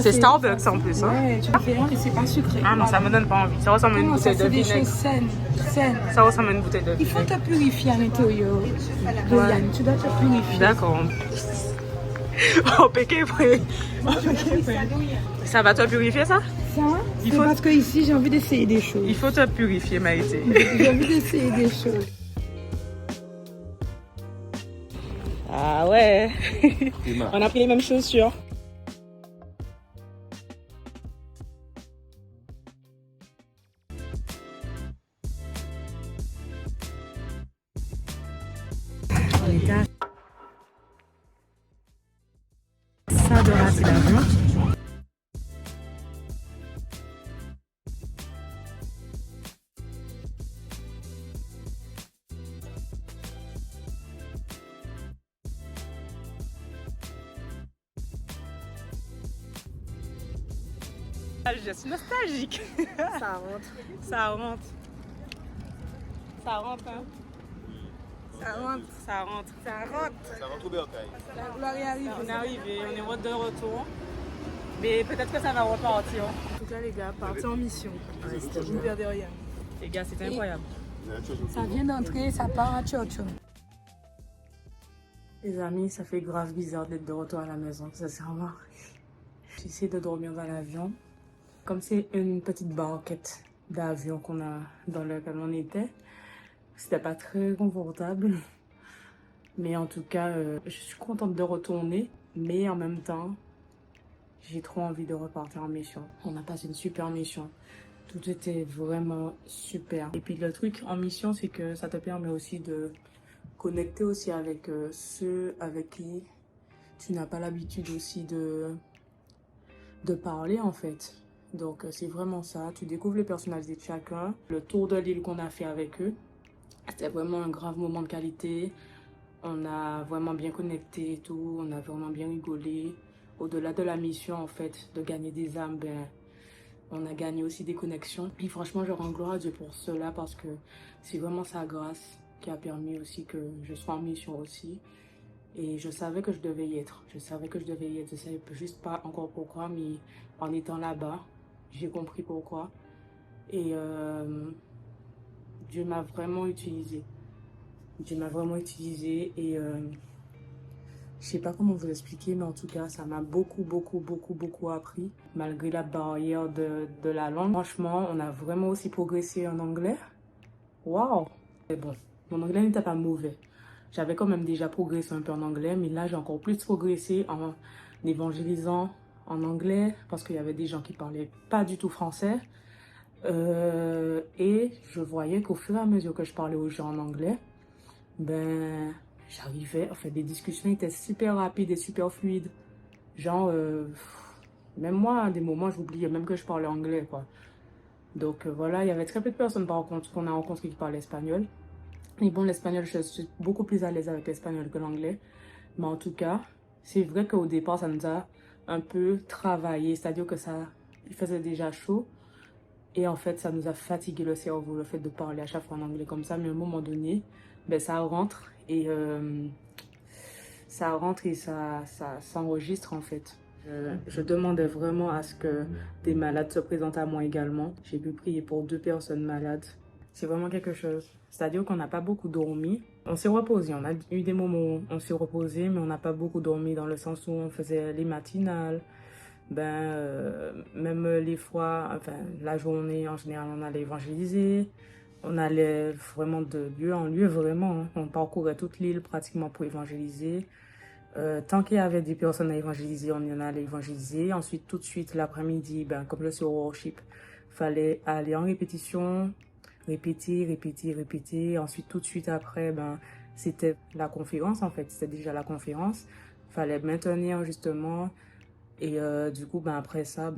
C'est Starbucks en plus. Hein? Ouais, tu fais mais c'est pas sucré. Ah non, ça me donne pas envie. Ça ressemble à une bouteille de vinaigre. C'est des choses saines. Ça ressemble à une bouteille de vinaigre. Il faut te purifier à l'intérieur. Ouais. Tu dois te purifier. D'accord. Oh, péqué, frère. Ça va te purifier ça? Ça, parce que ici j'ai envie d'essayer des choses. Il faut te purifier, Maïté. J'ai envie d'essayer des choses. Ah ouais. On a pris les mêmes chaussures. Ça de rater l'avion. Je suis nostalgique. Ça rentre. Ça rentre. Ça rentre, hein. Ça rentre. Ça rentre. Ça rentre. Ça rentre au bercail. La gloire est arrivée. On est arrivé, on est de retour. Mais peut-être que ça va repartir. En tout cas, les gars, partir en mission. Vous ne perdez rien. Les gars, c'est incroyable. Ça vient d'entrer, ça part à Tchotcho. Les amis, ça fait grave bizarre d'être de retour à la maison, sincèrement. J'essaie de dormir dans l'avion. Comme c'est une petite banquette d'avion qu'on a dans lequel on était, c'était pas très confortable. Mais en tout cas, je suis contente de retourner. Mais en même temps, j'ai trop envie de repartir en mission. On a passé une super mission. Tout était vraiment super. Et puis le truc en mission, c'est que ça te permet aussi de connecter aussi avec ceux avec qui tu n'as pas l'habitude aussi de parler en fait. Donc c'est vraiment ça, tu découvres les personnalités de chacun. Le tour de l'île qu'on a fait avec eux, c'était vraiment un grave moment de qualité. On a vraiment bien connecté et tout, on a vraiment bien rigolé. Au-delà de la mission en fait, de gagner des âmes, on a gagné aussi des connexions. Et franchement, je rends gloire à Dieu pour cela parce que c'est vraiment sa grâce qui a permis aussi que je sois en mission aussi. Et je savais que je devais y être. Je savais que je devais y être. Je savais juste pas encore pourquoi, mais en étant là-bas, j'ai compris pourquoi. Et Dieu m'a vraiment utilisé. Dieu m'a vraiment utilisé et Je sais pas comment vous expliquer, mais en tout cas, ça m'a beaucoup appris, malgré la barrière de la langue. Franchement, on a vraiment aussi progressé en anglais. Waouh! Mais bon, mon anglais n'était pas mauvais. J'avais quand même déjà progressé un peu en anglais, mais là, j'ai encore plus progressé en évangélisant en anglais, parce qu'il y avait des gens qui parlaient pas du tout français. Et je voyais qu'au fur et à mesure que je parlais aux gens en anglais, ben, j'arrivais, enfin, les discussions étaient super rapides et super fluides. Genre, même moi, à des moments, j'oubliais même que je parlais anglais, quoi. Donc voilà, il y avait très peu de personnes par contre qu'on a rencontrées qui parlaient espagnol. Et bon, l'espagnol, je suis beaucoup plus à l'aise avec l'espagnol que l'anglais. Mais en tout cas, c'est vrai qu'au départ, ça nous a un peu travaillé. C'est-à-dire que il faisait déjà chaud. Et en fait, ça nous a fatigué le cerveau, le fait de parler à chaque fois en anglais comme ça. Mais à un moment donné, ben, ça rentre et ça s'enregistre en fait. Je demandais vraiment à ce que des malades se présentent à moi également. J'ai pu prier pour 2 personnes malades. C'est vraiment quelque chose. C'est-à-dire qu'on n'a pas beaucoup dormi. On s'est reposé. On a eu des moments où on s'est reposé, mais on n'a pas beaucoup dormi dans le sens où on faisait les matinales. Même les fois, enfin, la journée, en général, on allait évangéliser. On allait vraiment de lieu en lieu, vraiment. Hein. On parcourait toute l'île pratiquement pour évangéliser. Tant qu'il y avait des personnes à évangéliser, on y en allait évangéliser. Ensuite, tout de suite, l'après-midi, comme je suis au worship, fallait aller en répétition, répéter. Ensuite, tout de suite après, c'était la conférence, en fait. C'était déjà la conférence. Fallait maintenir, justement. Et du coup, après ça,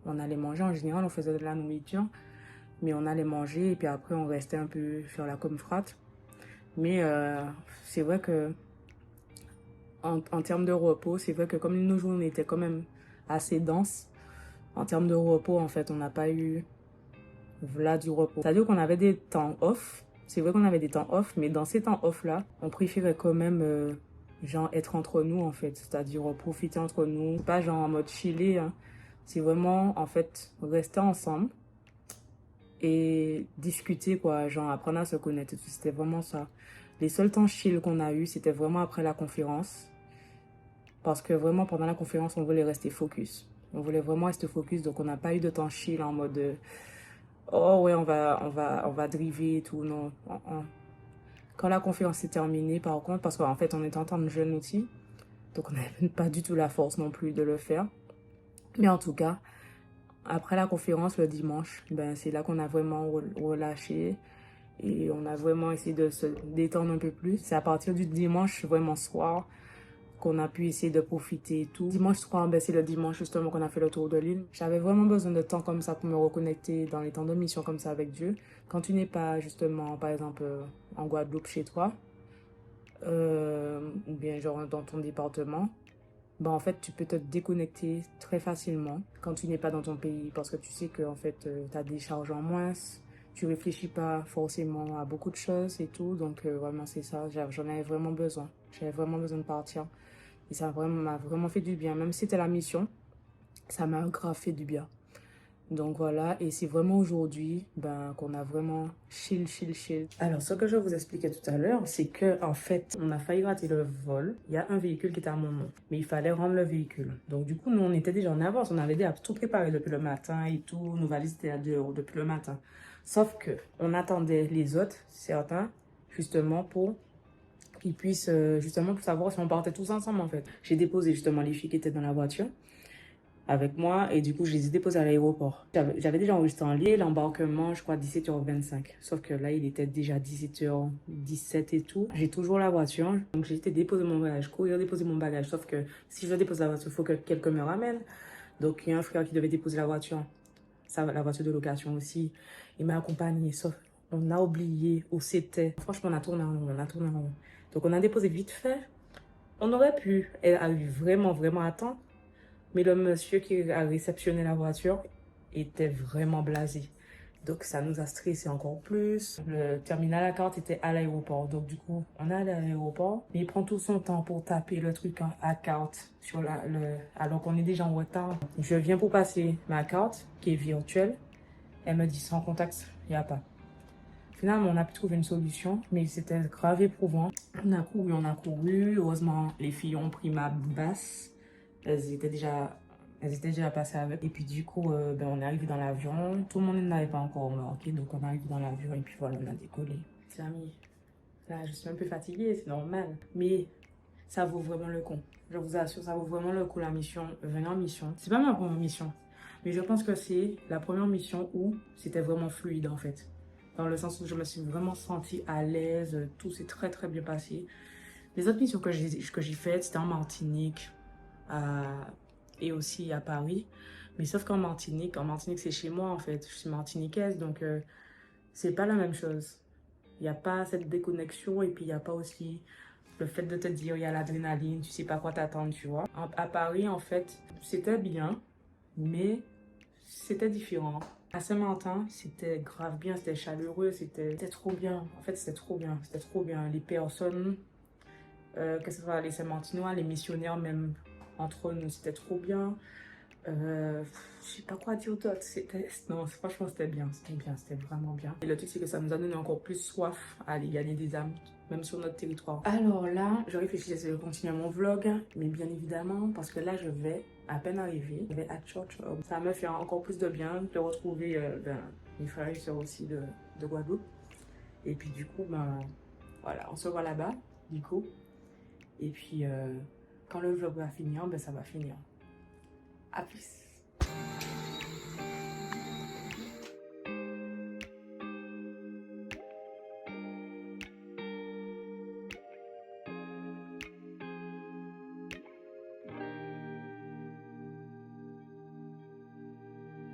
on allait manger. En général, on faisait de la nourriture. Mais on allait manger et puis après, on restait un peu faire la confrate. Mais c'est vrai que en termes de repos, c'est vrai que comme nos journées étaient quand même assez denses, en termes de repos, en fait, on n'a pas eu là du repos. C'est-à-dire qu'on avait des temps off. C'est vrai qu'on avait des temps off, mais dans ces temps off-là, on préférait quand même, genre, être entre nous, en fait. C'est-à-dire profiter entre nous. Pas genre en mode chiller, hein. C'est vraiment, en fait, rester ensemble et discuter, quoi. Genre, apprendre à se connaître. C'était vraiment ça. Les seuls temps chill qu'on a eu, c'était vraiment après la conférence. Parce que vraiment, pendant la conférence, on voulait rester focus. On voulait vraiment rester focus, donc on n'a pas eu de temps chill en mode oh ouais, on va driver et tout. Non. Quand la conférence s'est terminée, par contre, parce qu'en fait, on était en temps de jeûne aussi, donc on n'avait pas du tout la force non plus de le faire. Mais en tout cas, après la conférence, le dimanche, c'est là qu'on a vraiment relâché et on a vraiment essayé de se détendre un peu plus. C'est à partir du dimanche, vraiment soir, qu'on a pu essayer de profiter et tout. Dimanche soir, c'est le dimanche justement qu'on a fait le tour de l'île. J'avais vraiment besoin de temps comme ça pour me reconnecter dans les temps de mission comme ça avec Dieu. Quand tu n'es pas justement, par exemple, en Guadeloupe chez toi, ou bien genre dans ton département, en fait, tu peux te déconnecter très facilement quand tu n'es pas dans ton pays parce que tu sais que en fait, tu as des charges en moins, tu réfléchis pas forcément à beaucoup de choses et tout. Donc vraiment, c'est ça, j'en avais vraiment besoin. J'avais vraiment besoin de partir. Et ça m'a vraiment fait du bien. Même si c'était la mission, ça m'a grave fait du bien. Donc voilà, et c'est vraiment aujourd'hui qu'on a vraiment chill. Alors, ce que je vous expliquais tout à l'heure, c'est que en fait, on a failli rater le vol. Il y a un véhicule qui était à mon nom, mais il fallait rendre le véhicule. Donc du coup, nous, on était déjà en avance. On avait déjà tout préparé depuis le matin et tout. Nos valises étaient dehors depuis le matin. Sauf que on attendait les autres, certains, justement pour qu'ils puissent, justement pour savoir si on partait tous ensemble en fait. J'ai déposé justement les filles qui étaient dans la voiture avec moi et du coup je les ai déposées à l'aéroport. J'avais déjà enregistré en ligne l'embarquement, je crois 17h25. Sauf que là il était déjà 17h17 et tout. J'ai toujours la voiture, donc j'ai été déposer mon bagage, courir déposer mon bagage. Sauf que si je veux déposer la voiture, il faut que quelqu'un me ramène. Donc il y a un frère qui devait déposer la voiture. Ça, la voiture de location aussi. Il m'a accompagné, sauf on a oublié où c'était. Franchement, on a tourné en rond. Donc, on a déposé vite fait. On aurait pu arriver vraiment à temps. Mais le monsieur qui a réceptionné la voiture était vraiment blasé. Donc, ça nous a stressé encore plus. Le terminal à carte était à l'aéroport. Donc, du coup, on est allé à l'aéroport. Mais il prend tout son temps pour taper le truc à carte sur alors qu'on est déjà en retard. Je viens pour passer ma carte, qui est virtuelle. Elle me dit sans contact, il n'y a pas. Finalement, on a pu trouver une solution, mais c'était grave éprouvant. On a couru. Heureusement, les filles ont pris ma basse. Elles étaient déjà passées avec. Et puis du coup, on est arrivé dans l'avion. Tout le monde n'avait pas encore embarqué, donc on est arrivé dans l'avion et puis voilà, on a décollé. Les amis, là, je suis un peu fatiguée, c'est normal. Mais ça vaut vraiment le coup. Je vous assure, ça vaut vraiment le coup la mission. Venir en mission. C'est pas ma première mission, mais je pense que c'est la première mission où c'était vraiment fluide en fait. Dans le sens où je me suis vraiment sentie à l'aise, tout s'est très très bien passé. Les autres missions que j'ai faites, c'était en Martinique et aussi à Paris. Mais sauf qu'en Martinique c'est chez moi en fait. Je suis martiniquaise, donc c'est pas la même chose. Il n'y a pas cette déconnexion et puis il n'y a pas aussi le fait de te dire il y a l'adrénaline, tu sais pas quoi t'attendre, tu vois. À Paris en fait, c'était bien, mais c'était différent. À Saint-Martin, c'était grave bien, c'était chaleureux, c'était trop bien. En fait, c'était trop bien. Les personnes, que ce soit les Saint-Martinois, les missionnaires même, entre nous, c'était trop bien. Je sais pas quoi dire d'autre. Non, franchement, c'était bien, c'était vraiment bien. Et le truc, c'est que ça nous a donné encore plus soif à aller gagner des âmes, même sur notre territoire. Alors là, je réfléchissais à continuer mon vlog, mais bien évidemment, parce que là, je vais à peine arriver, je vais à church. Ça me fait encore plus de bien de retrouver mes frères et soeurs aussi de Guadeloupe. Et puis du coup, voilà, on se voit là-bas, du coup. Et puis, quand le vlog va finir, ça va finir. À plus.